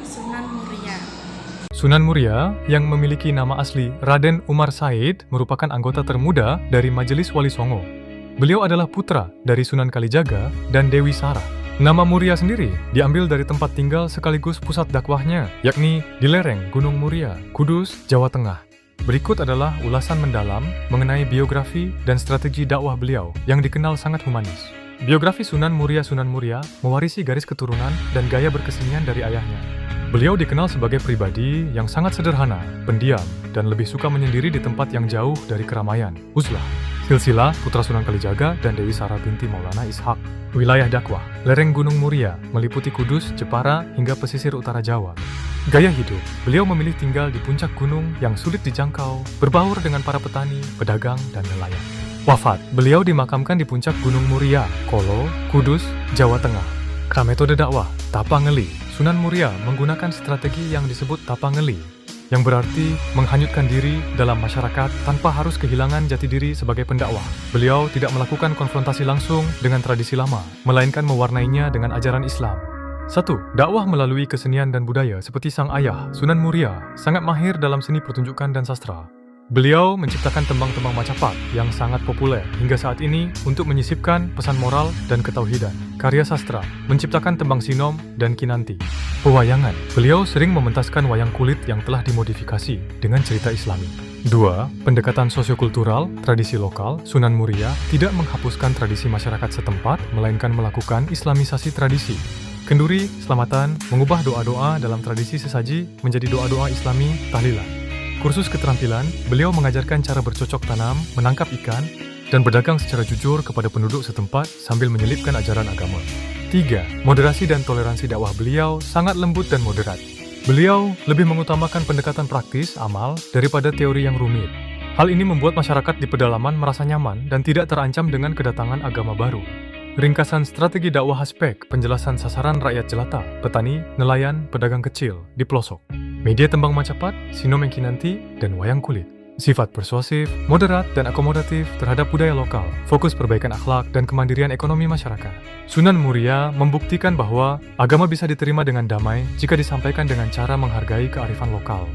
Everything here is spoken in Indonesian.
Sunan Muria. Sunan Muria, yang memiliki nama asli Raden Umar Said, merupakan anggota termuda dari Majelis Wali Songo. Beliau adalah putra dari Sunan Kalijaga dan Dewi Sara. Nama Muria sendiri diambil dari tempat tinggal sekaligus pusat dakwahnya, yakni di lereng Gunung Muria, Kudus, Jawa Tengah. Berikut adalah ulasan mendalam mengenai biografi dan strategi dakwah beliau yang dikenal sangat humanis. Biografi Sunan Muria mewarisi garis keturunan dan gaya berkesenian dari ayahnya. Beliau dikenal sebagai pribadi yang sangat sederhana, pendiam, dan lebih suka menyendiri di tempat yang jauh dari keramaian, uzlah. Silsilah putra Sunan Kalijaga dan Dewi Sara binti Maulana Ishak. Wilayah dakwah, lereng Gunung Muria meliputi Kudus, Jepara, hingga pesisir utara Jawa. Gaya hidup, beliau memilih tinggal di puncak gunung yang sulit dijangkau, berbaur dengan para petani, pedagang, dan nelayan. Wafat, beliau dimakamkan di puncak Gunung Muria, Kolo, Kudus, Jawa Tengah. Metode dakwah, Tapa Ngeli. Sunan Muria menggunakan strategi yang disebut Tapa Ngeli, yang berarti menghanyutkan diri dalam masyarakat tanpa harus kehilangan jati diri sebagai pendakwah. Beliau tidak melakukan konfrontasi langsung dengan tradisi lama, melainkan mewarnainya dengan ajaran Islam. 1. Dakwah melalui kesenian dan budaya seperti sang ayah, Sunan Muria, sangat mahir dalam seni pertunjukan dan sastra. Beliau menciptakan tembang-tembang Majapahit yang sangat populer hingga saat ini untuk menyisipkan pesan moral dan ketauhidan. Karya sastra, menciptakan tembang sinom dan kinanti. Pewayangan, beliau sering mementaskan wayang kulit yang telah dimodifikasi dengan cerita Islami. 2. Pendekatan sosiokultural, tradisi lokal, Sunan Muria tidak menghapuskan tradisi masyarakat setempat, melainkan melakukan islamisasi tradisi. Kenduri, selamatan, mengubah doa-doa dalam tradisi sesaji menjadi doa-doa Islami, tahlilan. Kursus keterampilan, beliau mengajarkan cara bercocok tanam, menangkap ikan, dan berdagang secara jujur kepada penduduk setempat sambil menyelipkan ajaran agama. 3. Moderasi dan toleransi dakwah beliau sangat lembut dan moderat. Beliau lebih mengutamakan pendekatan praktis, amal, daripada teori yang rumit. Hal ini membuat masyarakat di pedalaman merasa nyaman dan tidak terancam dengan kedatangan agama baru. Ringkasan strategi dakwah aspek, penjelasan sasaran rakyat jelata, petani, nelayan, pedagang kecil, di pelosok. Media tembang Majapahit, sinom yang kinanti, dan wayang kulit. Sifat persuasif, moderat, dan akomodatif terhadap budaya lokal, fokus perbaikan akhlak dan kemandirian ekonomi masyarakat. Sunan Muria membuktikan bahwa agama bisa diterima dengan damai jika disampaikan dengan cara menghargai kearifan lokal.